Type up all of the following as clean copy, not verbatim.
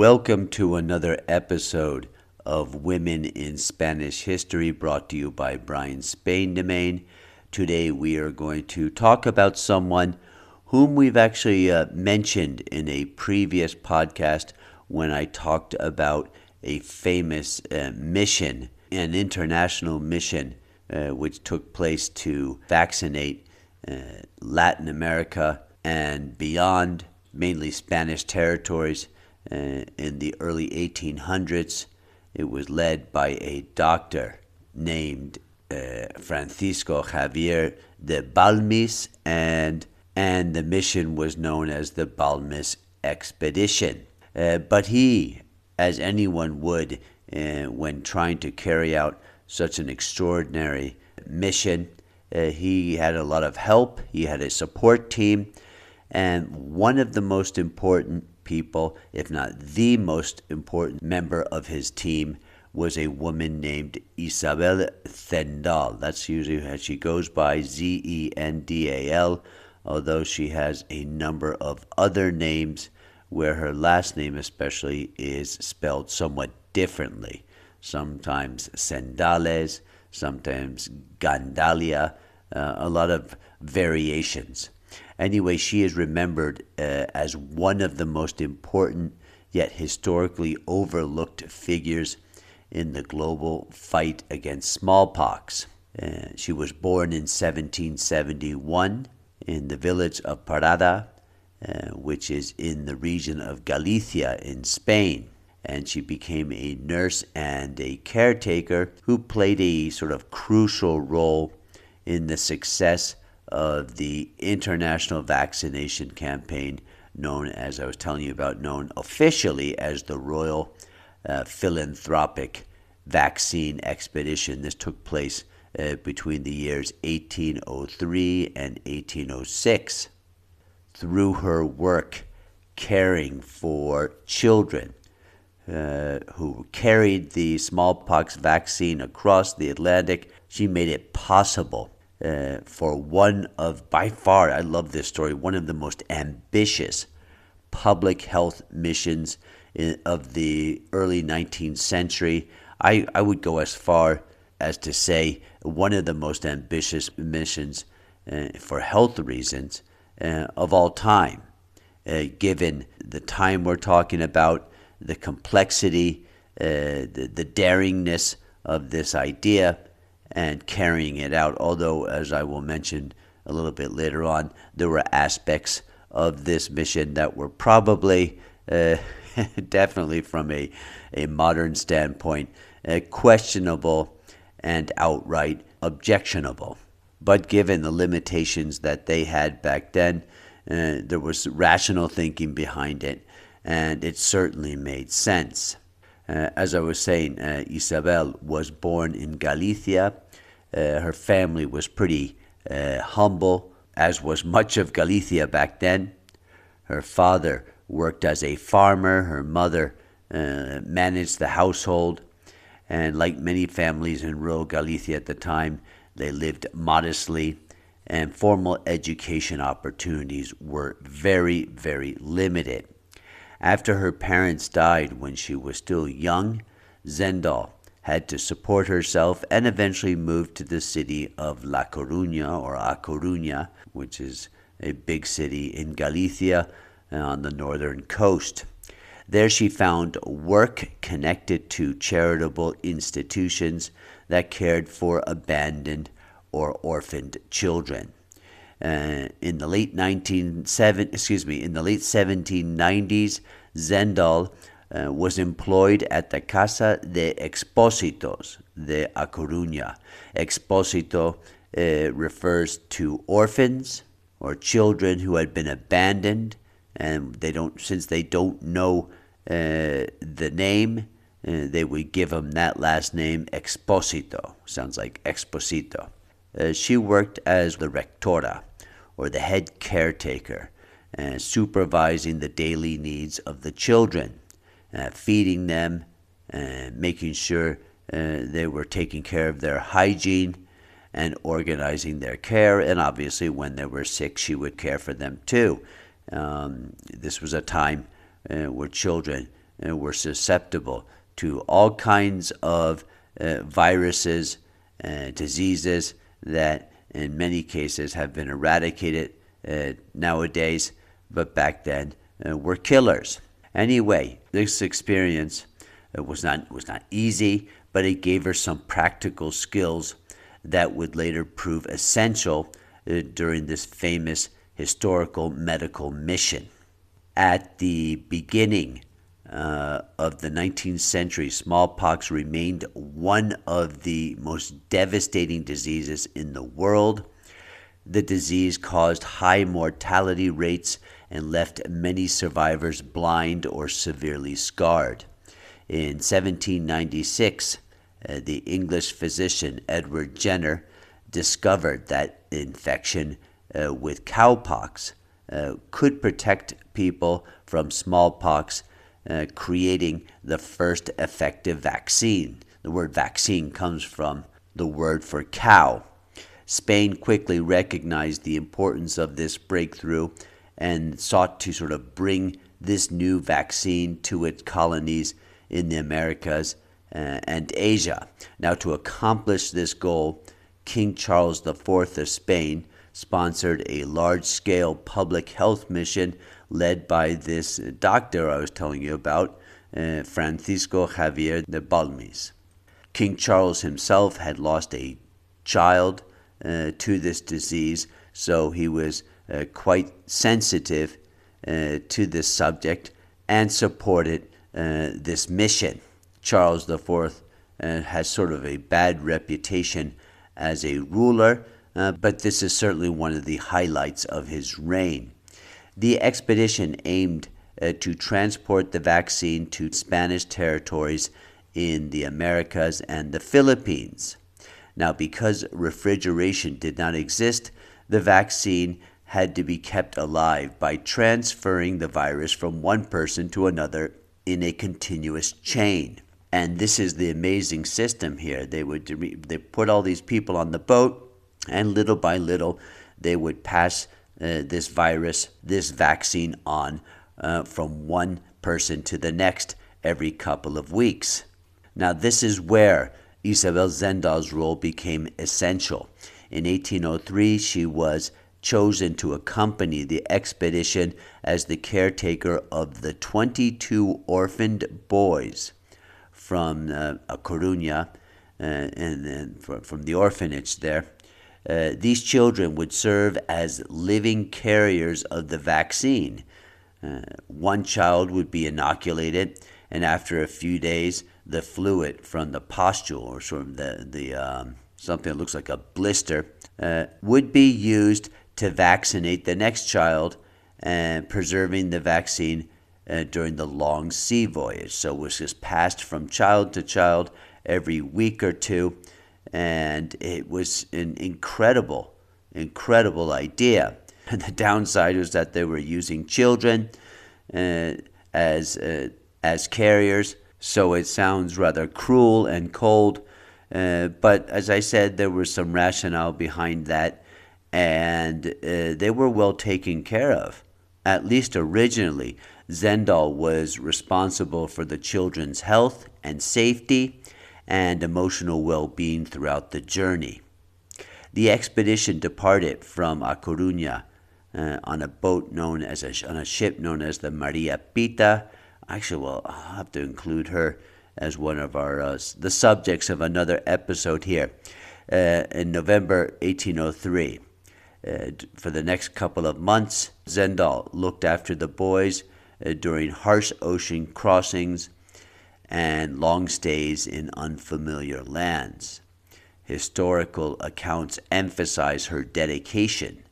Welcome to another episode of Women in Spanish History, brought to you by Brian Spain-Demain. Today we are going to talk about someone whom we've actually mentioned in a previous podcast when I talked about a famous mission, an international mission, which took place to vaccinate Latin America and beyond, mainly Spanish territories, in the early 1800s. It was led by a doctor named Francisco Javier de Balmis, and the mission was known as the Balmis Expedition. But he, as anyone would when trying to carry out such an extraordinary mission, he had a lot of help. He had a support team, and one of the most important people, if not the most important member of his team, was a woman named Isabel Zendal. That's usually how she goes by, Zendal, although she has a number of other names where her last name especially is spelled somewhat differently. Sometimes Zendales, sometimes Gandalia, a lot of variations. Anyway, she is remembered as one of the most important yet historically overlooked figures in the global fight against smallpox. She was born in 1771 in the village of Parada, which is in the region of Galicia in Spain. And she became a nurse and a caretaker who played a sort of crucial role in the success of the international vaccination campaign known, as I was telling you about, known officially as the Royal Philanthropic Vaccine Expedition. This took place between the years 1803 and 1806. Through her work caring for children who carried the smallpox vaccine across the Atlantic, she made it possible for one of, by far, I love this story, one of the most ambitious public health missions of the early 19th century. I would go as far as to say one of the most ambitious missions for health reasons of all time, given the time we're talking about, the complexity, the daringness of this idea, and carrying it out. Although, as I will mention a little bit later on, there were aspects of this mission that were probably, definitely from a modern standpoint, questionable and outright objectionable. But given the limitations that they had back then, there was rational thinking behind it, and it certainly made sense. As I was saying, Isabel was born in Galicia. Her family was pretty humble, as was much of Galicia back then. Her father worked as a farmer. Her mother managed the household. And like many families in rural Galicia at the time, they lived modestly, and formal education opportunities were very, very limited. After her parents died when she was still young, Zendal had to support herself and eventually moved to the city of La Coruña, or A Coruña, which is a big city in Galicia on the northern coast. There she found work connected to charitable institutions that cared for abandoned or orphaned children. In the late 1790s, Zendal was employed at the Casa de Expósitos de A Coruña. Expósito refers to orphans or children who had been abandoned, and since they don't know the name, they would give them that last name, Expósito. Sounds like Exposito. She worked as the rectora, or the head caretaker, supervising the daily needs of the children, feeding them, making sure they were taking care of their hygiene and organizing their care. And obviously, when they were sick, she would care for them too. This was a time where children were susceptible to all kinds of viruses, diseases that in many cases have been eradicated nowadays, but back then were killers. Anyway, this experience was not easy, but it gave her some practical skills that would later prove essential during this famous historical medical mission. At the beginning of the 19th century, smallpox remained one of the most devastating diseases in the world. The disease caused high mortality rates and left many survivors blind or severely scarred. In 1796, the English physician Edward Jenner discovered that infection with cowpox could protect people from smallpox, creating the first effective vaccine. The word vaccine comes from the word for cow. Spain quickly recognized the importance of this breakthrough and sought to sort of bring this new vaccine to its colonies in the Americas and Asia. Now, to accomplish this goal, King Charles IV of Spain sponsored a large-scale public health mission led by this doctor I was telling you about, Francisco Javier de Balmis. King Charles himself had lost a child to this disease, so he was quite sensitive to this subject and supported this mission. Charles IV has sort of a bad reputation as a ruler, but this is certainly one of the highlights of his reign. The expedition aimed to transport the vaccine to Spanish territories in the Americas and the Philippines. Now, because refrigeration did not exist, the vaccine had to be kept alive by transferring the virus from one person to another in a continuous chain. And this is the amazing system here. They put all these people on the boat, and little by little, they would pass this virus, this vaccine on from one person to the next every couple of weeks. Now, this is where Isabel Zendal's role became essential. In 1803, she was chosen to accompany the expedition as the caretaker of the 22 orphaned boys from A Coruña and from the orphanage there. These children would serve as living carriers of the vaccine. One child would be inoculated, and after a few days, the fluid from the pustule, or sort of the something that looks like a blister, would be used to vaccinate the next child, preserving the vaccine during the long sea voyage. So it was just passed from child to child every week or two, and it was an incredible idea. And the downside was that they were using children as carriers, so it sounds rather cruel and cold. But as I said, there was some rationale behind that, and they were well taken care of. At least originally, Zendal was responsible for the children's health and safety and emotional well-being throughout the journey. The expedition departed from A Coruña on a ship known as the Maria Pita. Actually, well, I'll have to include her as one of the subjects of another episode here. In November 1803, for the next couple of months, Zendal looked after the boys during harsh ocean crossings and long stays in unfamiliar lands. Historical accounts emphasize her dedication.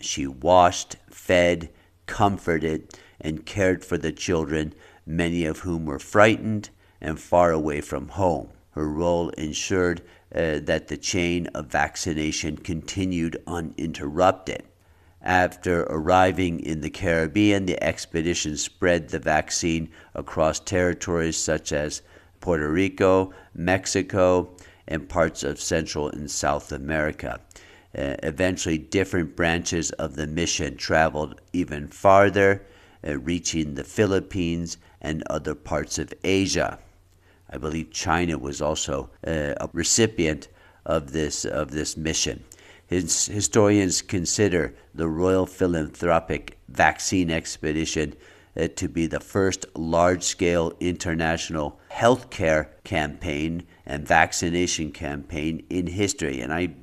She washed, fed, comforted, and cared for the children, many of whom were frightened and far away from home. Her role ensured that the chain of vaccination continued uninterrupted. After arriving in the Caribbean, the expedition spread the vaccine across territories such as Puerto Rico, Mexico, and parts of Central and South America. Eventually, different branches of the mission traveled even farther, reaching the Philippines and other parts of Asia. I believe China was also a recipient of this mission. Historians consider the Royal Philanthropic Vaccine Expedition to be the first large-scale international healthcare campaign and vaccination campaign in history. And I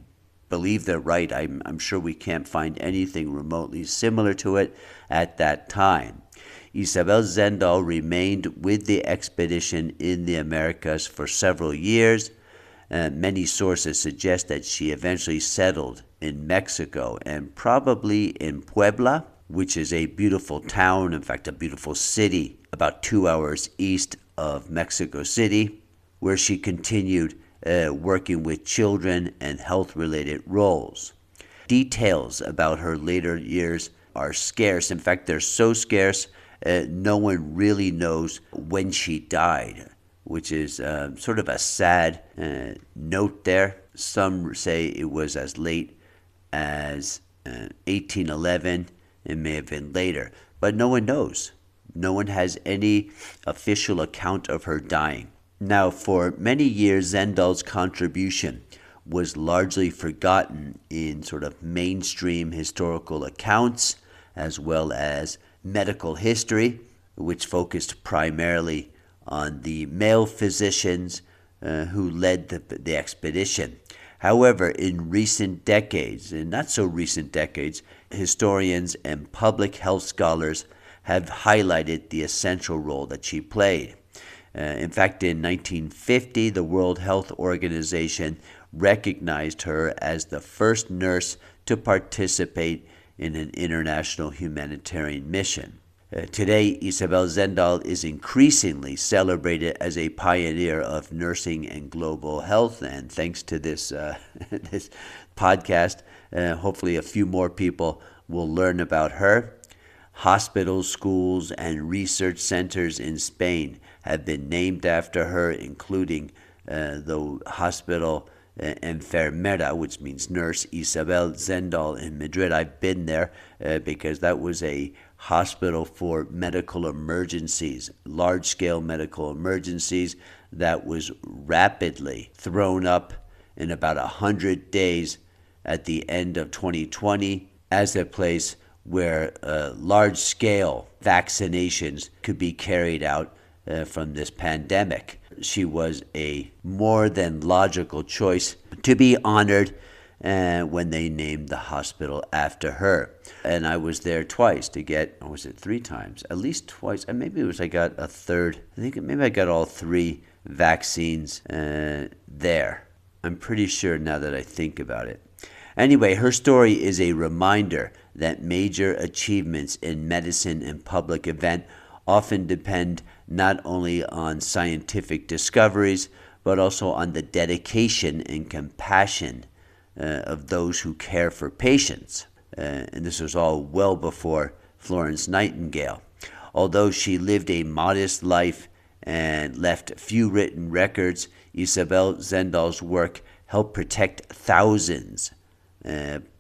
believe they're right. I'm sure we can't find anything remotely similar to it at that time. Isabel Zendal remained with the expedition in the Americas for several years. Many sources suggest that she eventually settled in Mexico and probably in Puebla, which is a beautiful town, in fact, a beautiful city, about 2 hours east of Mexico City, where she continued working with children and health-related roles. Details about her later years are scarce. In fact, they're so scarce, no one really knows when she died, which is sort of a sad note there. Some say it was as late as 1811. It may have been later, but no one knows. No one has any official account of her dying. Now, for many years, Zendal's contribution was largely forgotten in sort of mainstream historical accounts, as well as medical history, which focused primarily on the male physicians who led the expedition. However, in recent decades, and not so recent decades, historians and public health scholars have highlighted the essential role that she played. In fact, in 1950, the World Health Organization recognized her as the first nurse to participate in an international humanitarian mission. Today, Isabel Zendal is increasingly celebrated as a pioneer of nursing and global health, and thanks to this this podcast, hopefully a few more people will learn about her. Hospitals, schools, and research centers in Spain have been named after her, including the Hospital Enfermera, which means nurse, Isabel Zendal in Madrid. I've been there because that was a hospital for medical emergencies, large-scale medical emergencies, that was rapidly thrown up in about 100 days at the end of 2020 as a place where large-scale vaccinations could be carried out from this pandemic. She was a more than logical choice to be honored when they named the hospital after her. And I was there twice to get, or was it 3 times? At least twice. And maybe it was I got a third. I think maybe I got all 3 vaccines there. I'm pretty sure now that I think about it. Anyway, her story is a reminder that major achievements in medicine and public event often depend not only on scientific discoveries, but also on the dedication and compassion of those who care for patients. And this was all well before Florence Nightingale. Although she lived a modest life and left few written records, Isabel Zendal's work helped protect thousands,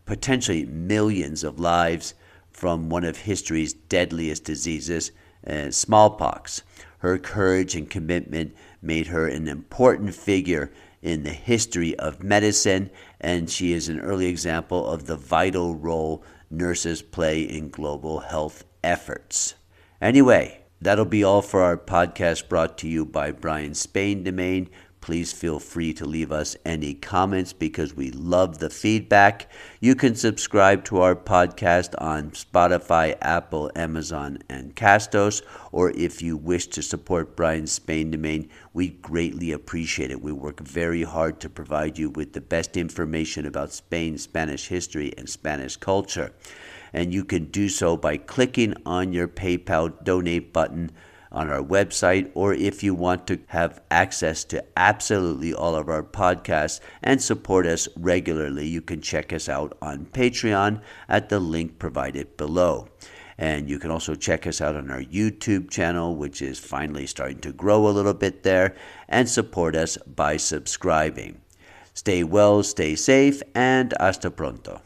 potentially millions of lives from one of history's deadliest diseases, smallpox. Her courage and commitment made her an important figure in the history of medicine, and she is an early example of the vital role nurses play in global health efforts. Anyway, that'll be all for our podcast brought to you by Brian Spain Domain. Please feel free to leave us any comments because we love the feedback. You can subscribe to our podcast on Spotify, Apple, Amazon, and Castos. Or if you wish to support Brian Spain Domain, we greatly appreciate it. We work very hard to provide you with the best information about Spain, Spanish history, and Spanish culture. And you can do so by clicking on your PayPal donate button on our website, or if you want to have access to absolutely all of our podcasts and support us regularly, you can check us out on Patreon at the link provided below. And you can also check us out on our YouTube channel, which is finally starting to grow a little bit there, and support us by subscribing. Stay well, stay safe, and hasta pronto.